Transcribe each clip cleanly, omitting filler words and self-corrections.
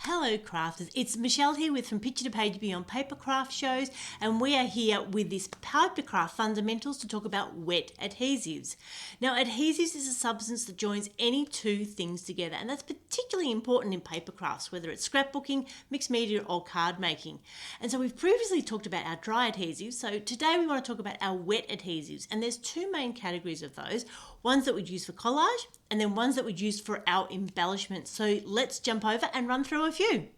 Hello crafters, it's Michelle here with From Picture to Page Beyond Papercraft shows, and we are here with this Papercraft Fundamentals to talk about wet adhesives. Now adhesives is a substance that joins any two things together, and that's particularly important in paper crafts, whether it's scrapbooking, mixed media or card making. And so we've previously talked about our dry adhesives, so today we want to talk about our wet adhesives, and there's two main categories of those. Ones that we'd use for collage and then ones that we'd use for our embellishments. So let's jump over and run through a few.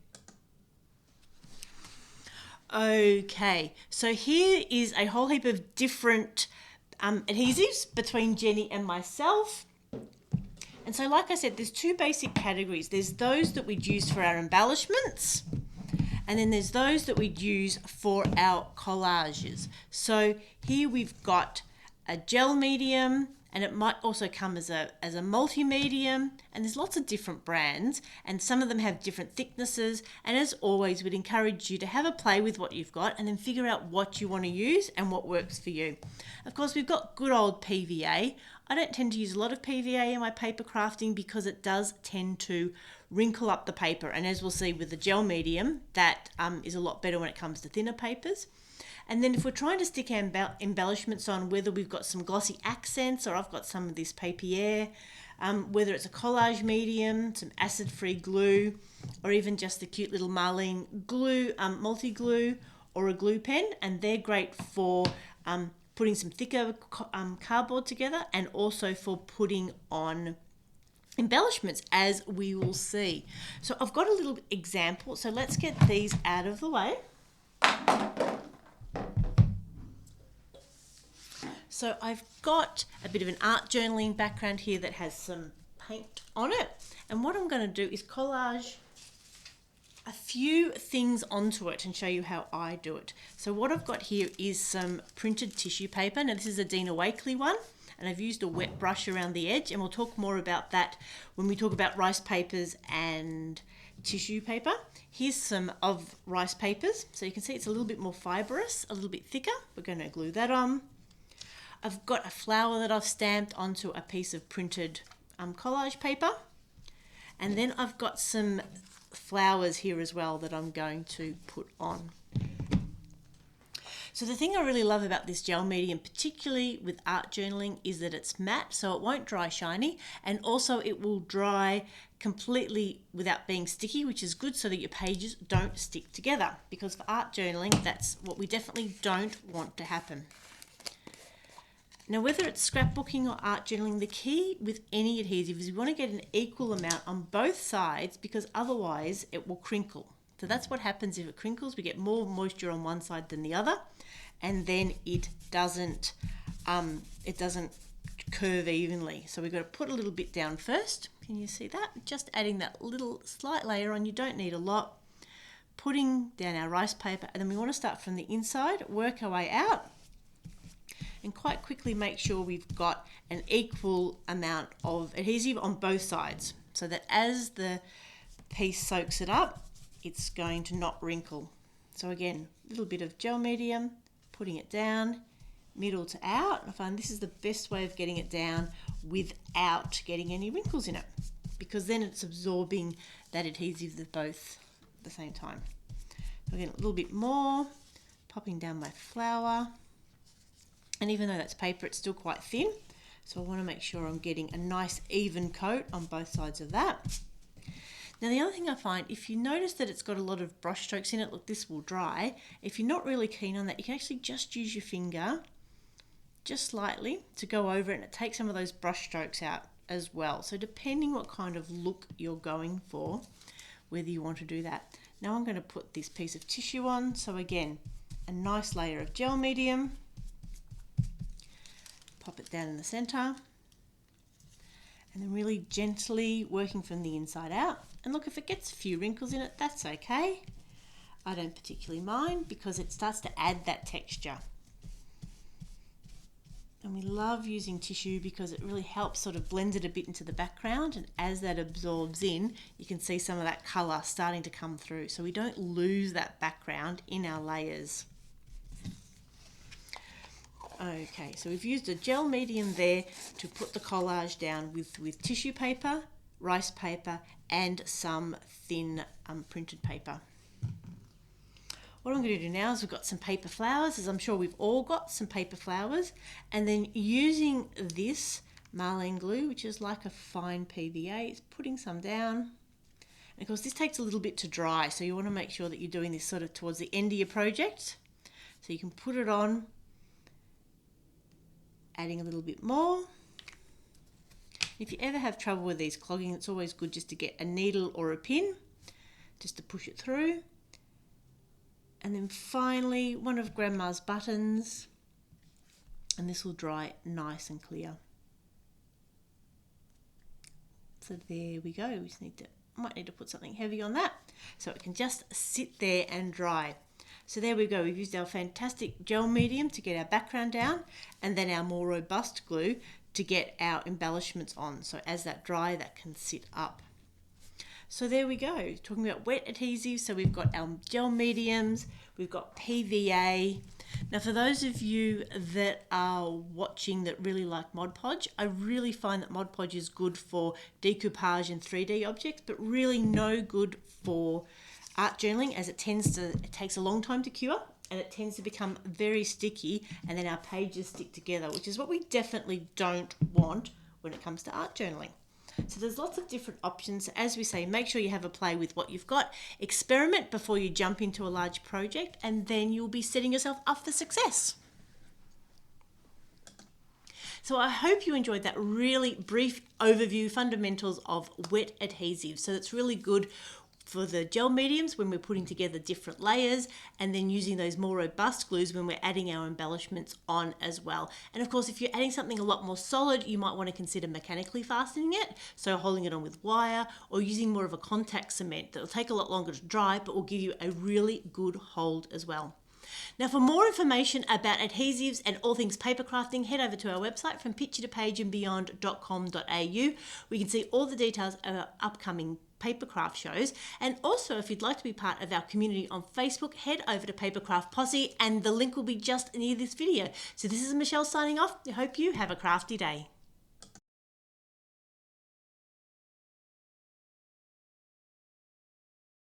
Okay, so here is a whole heap of different adhesives between Jenny and myself. And so like I said, there's two basic categories. There's those that we'd use for our embellishments, and then there's those that we'd use for our collages. So here we've got a gel medium, and it might also come as a multi-medium, and there's lots of different brands, and some of them have different thicknesses. And as always, we'd encourage you to have a play with what you've got and then figure out what you want to use and what works for you. Of course, we've got good old PVA. I don't tend to use a lot of PVA in my paper crafting because it does tend to wrinkle up the paper, and as we'll see with the gel medium, that is a lot better when it comes to thinner papers. And then if we're trying to stick our embellishments on, whether we've got some Glossy Accents or I've got some of this papier, whether it's a collage medium, some acid-free glue, or even just the cute little marline glue, multi-glue, or a glue pen, and they're great for putting some thicker cardboard together and also for putting on embellishments, as we will see. So I've got a little example, so let's get these out of the way. So I've got a bit of an art journaling background here that has some paint on it. And what I'm going to do is collage a few things onto it and show you how I do it. So what I've got here is some printed tissue paper. Now this is a Dina Wakley one, and I've used a wet brush around the edge, and we'll talk more about that when we talk about rice papers and tissue paper. Here's some of rice papers. So you can see it's a little bit more fibrous, a little bit thicker. We're going to glue that on. I've got a flower that I've stamped onto a piece of printed collage paper. And then I've got some flowers here as well that I'm going to put on. So the thing I really love about this gel medium, particularly with art journaling, is that it's matte, so it won't dry shiny, and also it will dry completely without being sticky, which is good so that your pages don't stick together, because for art journaling, that's what we definitely don't want to happen. Now, whether it's scrapbooking or art journaling, the key with any adhesive is you want to get an equal amount on both sides, because otherwise it will crinkle. So that's what happens if it crinkles. We get more moisture on one side than the other, and then it doesn't curve evenly. So we've got to put a little bit down first. Can you see that? Just adding that little slight layer on. You don't need a lot. Putting down our rice paper, and then we want to start from the inside, work our way out, and quite quickly make sure we've got an equal amount of adhesive on both sides, so that as the piece soaks it up, it's going to not wrinkle. So again, a little bit of gel medium, putting it down, middle to out. I find this is the best way of getting it down without getting any wrinkles in it, because then it's absorbing that adhesive both at the same time. So again, a little bit more, popping down my flower. And even though that's paper, it's still quite thin. So I want to make sure I'm getting a nice even coat on both sides of that. Now the other thing I find, if you notice that it's got a lot of brush strokes in it, look, this will dry. If you're not really keen on that, you can actually just use your finger, just slightly, to go over it, and it takes some of those brush strokes out as well. So depending what kind of look you're going for, whether you want to do that. Now I'm going to put this piece of tissue on. So again, a nice layer of gel medium. Pop it down in the center, and then really gently working from the inside out. And look, if it gets a few wrinkles in it, that's okay. I don't particularly mind, because it starts to add that texture. And we love using tissue because it really helps sort of blend it a bit into the background, and as that absorbs in, you can see some of that color starting to come through, so we don't lose that background in our layers. Okay, so we've used a gel medium there to put the collage down with tissue paper, rice paper, and some thin printed paper. What I'm going to do now is we've got some paper flowers, as I'm sure we've all got some paper flowers, and then using this marline glue, which is like a fine PVA, it's putting some down. And of course this takes a little bit to dry, so you want to make sure that you're doing this sort of towards the end of your project. So you can put it on, adding a little bit more. If you ever have trouble with these clogging, it's always good just to get a needle or a pin, just to push it through. And then finally, one of Grandma's buttons, and this will dry nice and clear. So there we go. We just might need to put something heavy on that so it can just sit there and dry. So there we go. We've used our fantastic gel medium to get our background down, and then our more robust glue to get our embellishments on. So as that dry, that can sit up. So there we go, talking about wet adhesives. So we've got our gel mediums, we've got PVA. Now for those of you that are watching that really like Mod Podge, I really find that Mod Podge is good for decoupage and 3D objects, but really no good for art journaling, as it takes a long time to cure, and it tends to become very sticky, and then our pages stick together, which is what we definitely don't want when it comes to art journaling. So there's lots of different options. As we say, make sure you have a play with what you've got. Experiment before you jump into a large project, and then you'll be setting yourself up for success. So I hope you enjoyed that really brief overview, fundamentals of wet adhesives. So it's really good for the gel mediums when we're putting together different layers, and then using those more robust glues when we're adding our embellishments on as well. And of course, if you're adding something a lot more solid, you might want to consider mechanically fastening it, so holding it on with wire, or using more of a contact cement that will take a lot longer to dry but will give you a really good hold as well. Now for more information about adhesives and all things paper crafting, head over to our website from picture2pageandbeyond.com.au. We can see all the details of our upcoming Papercraft shows, and also if you'd like to be part of our community on Facebook, head over to Papercraft Posse, and the link will be just near this video. So this is Michelle signing off. I hope you have a crafty day.